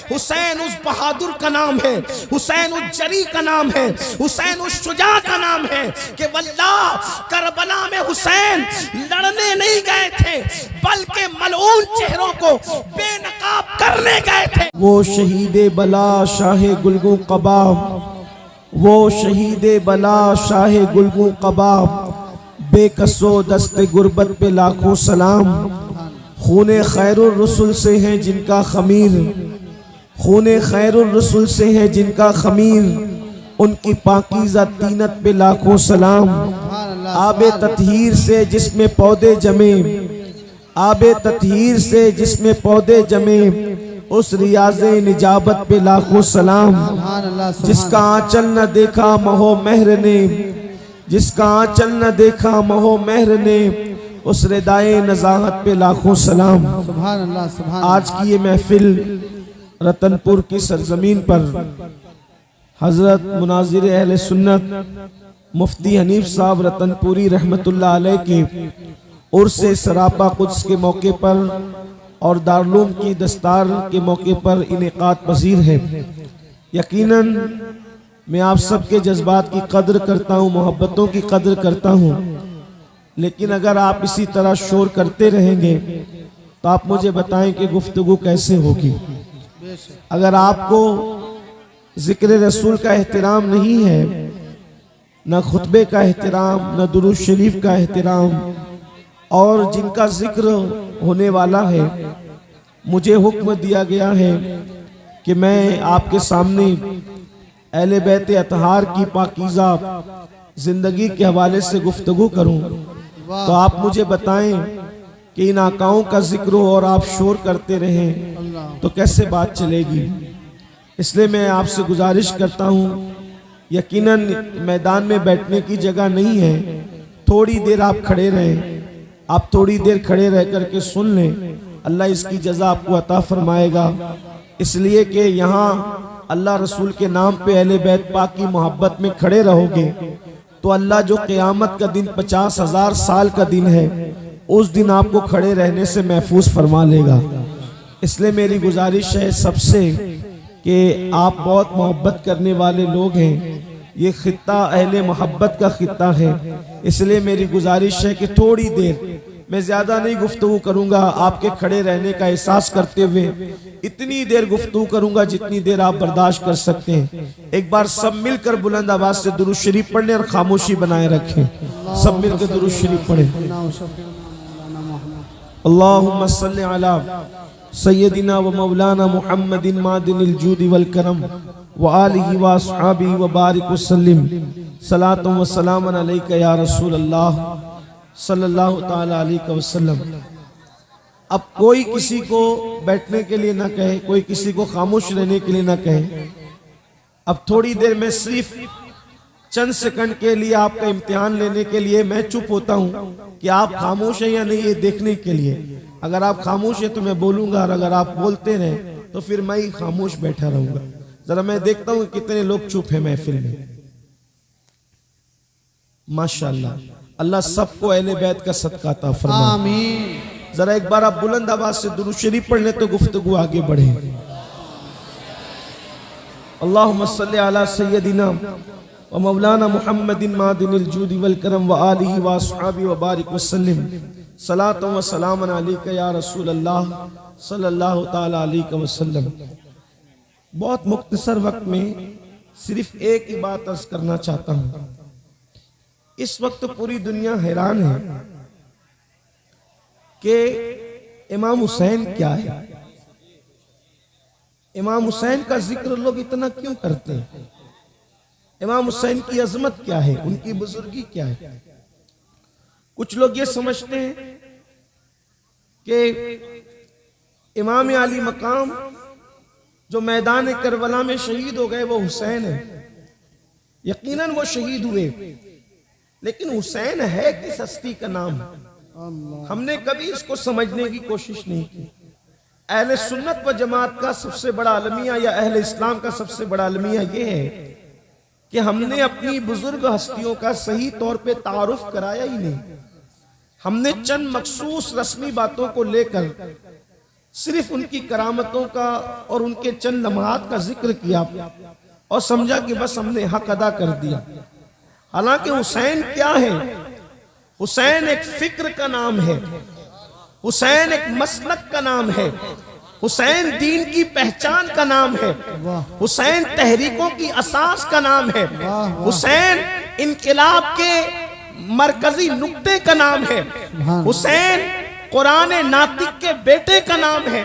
हुसैन उस बहादुर का नाम है, हुसैन उस जरी का नाम है, हुसैन उस शुजा का नाम है कि वल्लाह करबला में हुसैन लड़ने नहीं गए थे बल्कि मलऊन चेहरों को बेनकाब करने गए थे। वो शहीदे बला शाहे गुलगू कबाब, वो शहीदे बला शाहे गुलगू कबाब, बेकसो दस्ते गुर्बत पे लाखों सलाम। खूने खैरुर रसूल से है जिनका खमीर, खूने खैरुर रसूल से है जिनका खमीर, उनकी पाकीज़ा तीनत पे लाखों सलाम। आबे ततहीर से जिसमें पौधे जमे, आबे ततहीर से जिसमें पौधे जमे, उस रियाज़े निजाबत पे लाखों सलाम। जिसका आंचल न देखा महो महर ने, जिसका आंचल न देखा महो महर ने, उस रिदाए नज़ाहत पे लाखों सलाम। आज की ये महफिल रतनपुर की सरजमीन पर हजरत मुनाजिर अहले सुन्नत मुफ्ती हनीफ साहब रतनपुरी रहमतुल्लाह अलैह की उर्से सरापा कुद्स के मौके पर और दारुल की दस्तार के मौके पर इनेकात पजीर है। यकीनन मैं आप सबके जज्बात की कद्र करता हूँ, मोहब्बतों की कद्र करता हूँ, लेकिन अगर आप इसी तरह शोर करते रहेंगे तो आप मुझे बताएं कि गुफ्तगू कैसे होगी। अगर आपको जिक्र रसूल का एहतराम नहीं है, न खुतबे का एहतराम, न दुरूद शरीफ का एहतराम, और जिनका जिक्र होने वाला है, मुझे हुक्म दिया गया है कि मैं आपके सामने अहले बैत अतहार की पाकीज़ा जिंदगी के हवाले से गुफ्तगू करूं, तो आप मुझे बताएं कि इन आकाओं का जिक्र हो और आप शोर करते रहें तो कैसे बात चलेगी। इसलिए मैं आपसे गुजारिश करता हूं, यकीनन मैदान में बैठने की जगह नहीं है, थोड़ी देर आप खड़े रहें, आप थोड़ी देर खड़े रह करके सुन लें, अल्लाह इसकी जज़ा आपको अता फरमाएगा। इसलिए कि यहाँ अल्लाह रसूल के नाम पे अहले बैत पाक की मोहब्बत में खड़े रहोगे तो अल्लाह जो क़यामत का दिन 50,000 साल का दिन है, उस दिन आपको खड़े रहने से महफूज फरमा लेगा। इसलिए मेरी गुजारिश है सबसे कि आप बहुत मोहब्बत करने वाले लोग हैं, ये खित्ता अहले मोहब्बत का खित्ता है, इसलिए मेरी गुजारिश है कि थोड़ी देर, मैं ज्यादा नहीं गुफ्तगू करूंगा, आपके खड़े रहने का एहसास करते हुए इतनी देर गुफ्तगू करूंगा जितनी देर आप बर्दाश्त कर सकते हैं। एक बार सब मिलकर बुलंद आवाज से दुरूद शरीफ पढ़ने और खामोशी बनाए रखें। सब मिलकर दुरूद शरीफ पढ़ें। अल्लाहुम्मा सल्ली अला सय्यदिना व मौलाना मुहम्मदिन मादिनिल जूदी वल करम व आलिहि व अस्हाबिहि व बारिक वसल्लिम सलातु व सलामन अलैका या रसूल अल्लाह सल्लल्लाहु ताला अलैहि वसल्लम। अब कोई किसी को बैठने के लिए ना कहे, कोई किसी को खामोश रहने के लिए ना कहे। अब थोड़ी देर में सिर्फ चंद सेकंड के लिए आपका इम्तिहान लेने के लिए मैं चुप होता हूं कि आप खामोश हैं या नहीं, ये देखने के लिए। अगर आप खामोश हैं तो मैं बोलूंगा, और अगर आप बोलते रहे तो फिर मैं ही खामोश बैठा रहूंगा। जरा मैं देखता हूं कितने लोग चुप हैं महफिल में। माशाअल्लाह, अल्लाह सबको अहले बैत का सदका अता फरमाए। आमीन। जरा एक बार आप बुलंद आवाज से दुरूद शरीफ पढ़ ले तो गुफ्तगू आगे बढ़े। अल्लाहुम्मा सल्ली अला सय्यदिना व मौलाना मुहम्मदिन मादिनिल जूदी वल करम व आलिहि व अस्हाबिहि व बारिक वसल्लिम सलातु व सलामन अलैका या रसूल अल्लाह सल्लल्लाहु ताला अलैहि वसल्लम। बहुत मुख्तसर वक्त में सिर्फ एक ही बात अर्ज करना चाहता हूँ। इस वक्त पूरी दुनिया हैरान है कि इमाम हुसैन क्या है, इमाम हुसैन का जिक्र लोग इतना क्यों करते हैं, इमाम हुसैन की अजमत क्या है, उनकी बुजुर्गी क्या है। कुछ लोग ये समझते हैं कि इमाम अली मकाम जो मैदान करबला में शहीद हो गए वो हुसैन है। यकीनन वो शहीद हुए, लेकिन हुसैन है किस हस्ती का नाम, हमने कभी इसको समझने की कोशिश नहीं की। अहले सुन्नत व जमात का सबसे बड़ा अलमिया या अहले इस्लाम का सबसे बड़ा अलमिया ये है कि हमने अपनी बुजुर्ग हस्तियों का सही तौर पे तारुफ कराया ही नहीं। हमने चंद मखसूस रस्मी बातों को लेकर सिर्फ उनकी करामतों का और उनके चंद लम्हात का जिक्र किया और समझा कि बस हमने हक अदा कर दिया। हालांकि हुसैन क्या है? हुसैन एक फिक्र का नाम है, हुसैन एक मसलक का नाम है, हुसैन दीन की पहचान का नाम है, हुसैन तहरीकों की असास का नाम है, हुसैन इनकलाब के मरकजी नुक्ते का नाम है, हुसैन कुरान नातिक के बेटे का नाम है,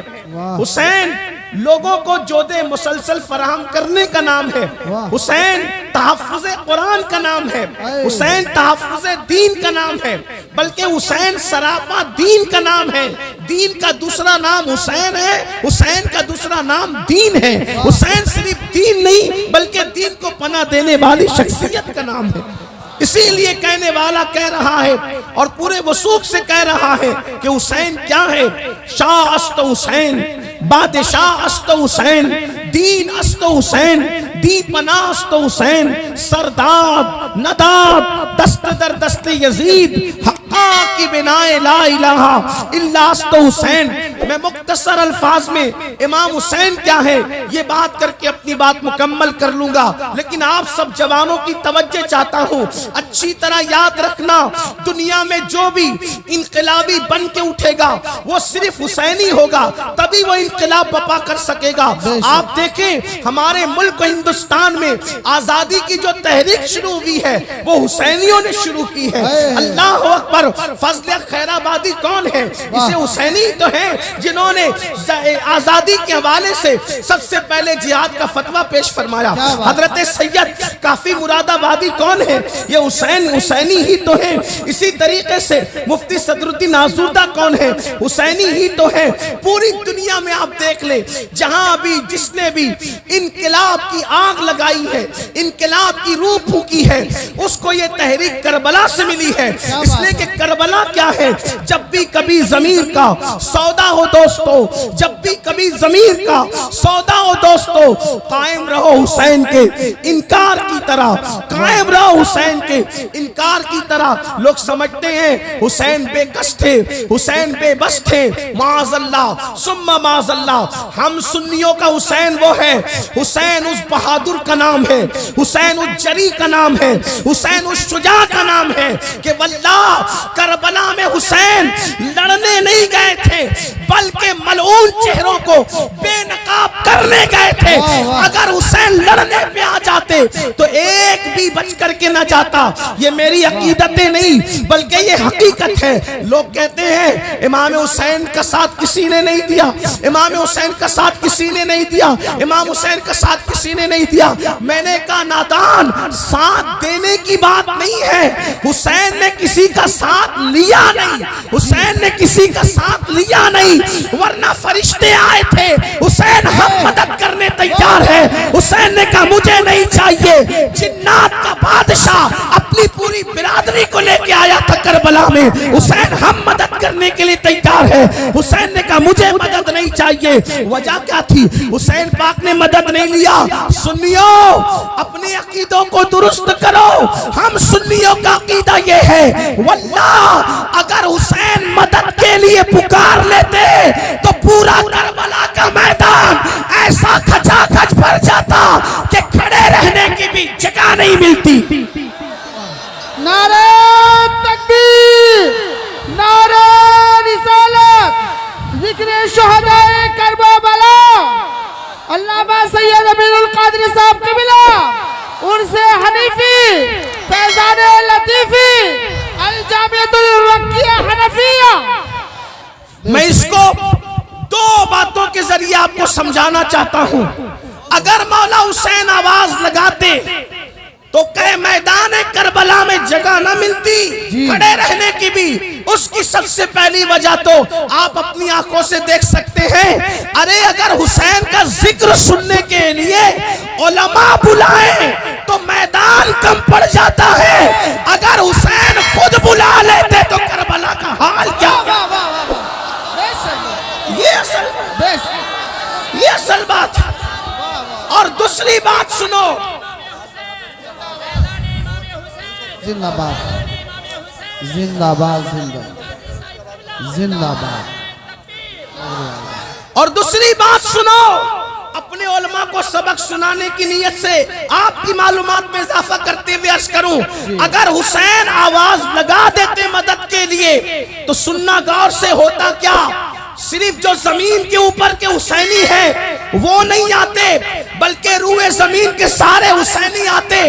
हुसैन लोगों को जोदे मुसलसल फराहम करने का नाम है, हुसैन तहफ़्फ़ुज़े कुरान का नाम है, हुसैन तहफ़्फ़ुज़े दीन का नाम है, बल्कि हुसैन सरापा दीन का नाम है। दीन का दूसरा नाम हुसैन है, हुसैन का दूसरा नाम दीन है। हुसैन सिर्फ दीन नहीं बल्कि दीन को पनाह देने वाली शख्सियत का नाम है। इसीलिए कहने वाला कह रहा है और पूरे वसूख से कह रहा है कि हुसैन क्या है? शाह अस्त हुसैन, बादशाह अस्त हुसैन, दीन अस्त हुसैन, दी पनाह अस्त हुसैन, सरदाद नदाद दस्त दर दस्त यजीद हक्का की बिनाए ला इलाहा इल्ला अस्त हुसैन। मैं मुख्तसर अल्फाज में इमाम हुसैन क्या है ये बात करके अपनी बात मुकम्मल कर लूंगा, लेकिन आप सब जवानों की तवज्जो चाहता हूँ। अच्छी तरह याद रखना, दुनिया में जो भी इनकलाबी बन के उठेगा वो सिर्फ हुसैनी होगा, तभी वो इनकलाब बपा कर सकेगा। आप देखें हमारे मुल्क हिंदुस्तान में आजादी की जो तहरीक शुरू हुई है वो हुसैनियों ने शुरू की है। अल्लाह अकबर। फजल खैराबादी कौन है? इसे हुसैनी तो है जिन्होंने आजादी के हवाले से सबसे पहले जिहाद का फतवा पेश फरमाया। हजरत सैयद काफी मुरादाबादी कौन है? ये हुसैनी ही तो है। इसी तरीके से मुफ्ती सदरुद्दीन आसूदा कौन है? हुसैनी ही तो है। पूरी दुनिया में आप देख ले, जहां भी जिसने भी इनकलाब की आग लगाई है, इनकलाब की रूह फूकी है, उसको ये तहरीक करबला से मिली है। इसलिए कि करबला क्या है? जब भी कभी जमीर का सौदा हो दोस्तों, जब भी कभी जमीर का सौदा हो दोस्तों, कायम रहो हुसैन के इनकार की तरह, कायम रहो हुसैन के इनकार की तरह। लोग समझते हैं हुसैन बेकस थे, हुसैन बेबस थे। माज़अल्लाह सुम्मा माज़अल्लाह। हम सुन्नियों का हुसैन वो है, हुसैन उस बहादुर का नाम है, हुसैन उस जरी का नाम है, हुसैन उस शुजा का नाम है कि वल्लाह करबला में हुसैन लड़ने नहीं गए थे बल्कि मलऊन चेहरों को बेनकाब करने गए थे। अगर हुसैन लड़ने पे आ जाते तो एक भी बच करके न जाता। ये मेरी अकीदतें नहीं बल्कि ये हकीकत है। लोग कहते हैं इमाम हुसैन का साथ किसी ने नहीं दिया, इमाम हुसैन का साथ किसी ने नहीं दिया, इमाम हुसैन का साथ किसी ने नहीं दिया। मैंने कहा नादान, साथ देने की बात नहीं है, हुसैन ने किसी का साथ लिया नहीं, हुसैन ने किसी का साथ लिया नहीं, वरना फरिश्ते आए थे, हुसैन हम मदद करने तैयार है। हुसैन ने कहा मुझे नहीं चाहिए। जिन्नात का बादशाह अपनी पूरी बिरादरी को लेके आया था करबला में, हुसैन हम मदद करने के लिए तैयार है। हुसैन ने कहा मुझे मदद नहीं चाहिए। वजह क्या थी? हुसैन पाक ने मदद नहीं लिया। सुन्नियों अपने अकीदों को दुरुस्त करो। हम सुन्नियों का अकीदा ये है, वल्लाह अगर हुसैन मदद के लिए पुकार लेते तो पूरा करबला का मैदान ऐसा खचाखच भर जाता कि खड़े रहने की भी जगह नहीं मिलती। नारे तकबीर, नारे रिसालत, जिक्र शुहदाए करबला। अल्लामा सैयद अमीरुल कादरी साहब क़िबला, उनसे हनीफी, फैज़ाने लतीफी, अल जामियतुल रक्किया हनफिया। मैं इसको दो बातों के जरिए आपको समझाना चाहता हूं। अगर मौला हुसैन आवाज लगाते तो कहे मैदान करबला में जगह न मिलती खड़े रहने की भी। उसकी सबसे पहली वजह तो आप अपनी आंखों से देख सकते हैं। अरे अगर हुसैन का जिक्र सुनने के लिए उलमा बुलाए तो मैदान कम पड़ जाता है। अगर हुसैन खुद बुला लेते तो करबला का हाल क्या? ये असल बात। और दूसरी बात सुनो, जिंदाबाद जिंदाबाद जिंदाबाद जिंदाबाद। और दूसरी बात सुनो, अपने उलमा को सबक सुनाने की नीयत से आपकी मालूमात में इजाफा करते हुए अर्ज करूं, अगर हुसैन आवाज लगा देते मदद के लिए तो सुनना गौर से होता क्या, सिर्फ जो जमीन के ऊपर के हुसैनी है वो नहीं आते, बल्कि रूए जमीन के सारे हुसैनी आते।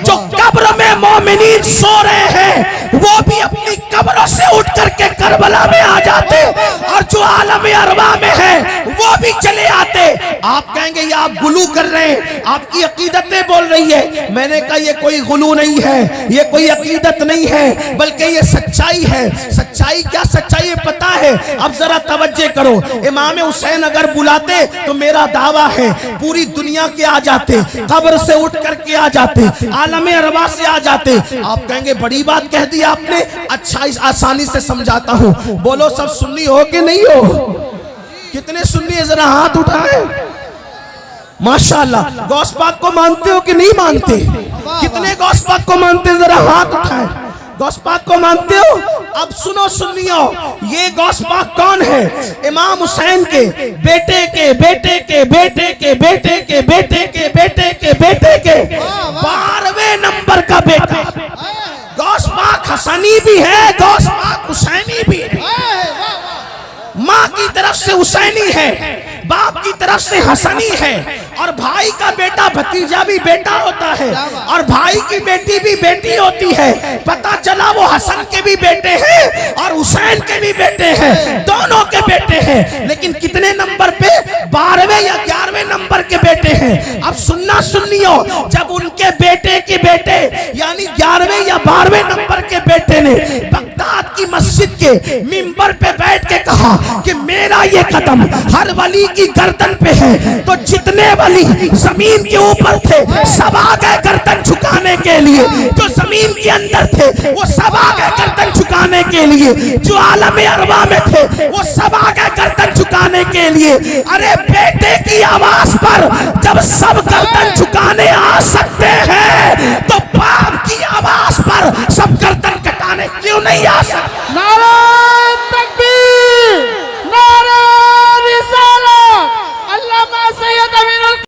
जो कब्र में मोमिनीन सो रहे हैं वो भी अपनी कब्रों से उठ करके करबला में आ जाते, और जो आलम अरवा में है वो भी चले आते। आप कहेंगे ये आप गुलू कर रहे हैं, आपकी अकीदतें बोल रही है। मैंने कहा ये कोई गुलू नहीं है, ये कोई अकीदत नहीं है, बल्कि ये सच्चाई है। सच्चाई क्या सच्चाई है पता है? अब जरा तवज्जो करो, इमाम हुसैन अगर बुलाते तो मेरा दावा है पूरी दुनिया के आ जाते, कब्र से उठ करके आ जाते, आलम अरवा से आ जाते। आप कहेंगे बड़ी बात कह दी आपने, अच्छा इस आसानी से समझाता हूं। बोलो सब सुन्नी हो कि नहीं हो? कितने सुन्नी है जरा हाथ उठाए। माशाअल्लाह, गौस पाक को मानते हो कि नहीं मानते? कितने गौस पाक को मानते जरा हाथ उठाए। गौस पाक को मानते हो? अब सुनो सुन्नियों, ये गौस पाक कौन है? इमाम हुसैन के बेटे के बेटे के बेटे के बेटे के बेटे के बेटे के बेटे के 12वें नंबर का बेटा। गौस पाक हसनी भी है, गौस पाक हुसैनी भी है। माँ की तरफ से हुसैनी है, बाप की तरफ से हसनी है, और भाई का बेटा भतीजा भी बेटा होता है, और भाई की बेटी भी बेटी होती है। पता चला वो हसन के भी बेटे हैं और हुसैन के भी बेटे हैं, दोनों के बेटे हैं। लेकिन कितने नंबर पे? 12वें या 11वें नंबर के बेटे हैं। अब सुनना सुनियो, जब उनके बेटे के बेटे यानी 11वें या 12वें नंबर के बेटे ने बगदाद की मस्जिद के मिंबर पे बैठ के कहा कि मेरा ये कदम हर वली की गर्दन पे है, तो जितने वली जमीन के ऊपर थे सब आ गए गर्दन झुकाने के लिए, जो जमीन के अंदर थे वो सब आ गए गर्दन झुकाने के लिए, जो आलम अरवा में थे वो सब आ गए गर्दन झुकाने के लिए। अरे बेटे की आवाज पर जब सब गर्दन झुकाने आ सकते हैं तो बाप की आवाज पर सब गर्दन कटाने क्यों नहीं आ सकते? नारा तकबीर, नारा रिसालत, अल्लामा सैयद अमीरुल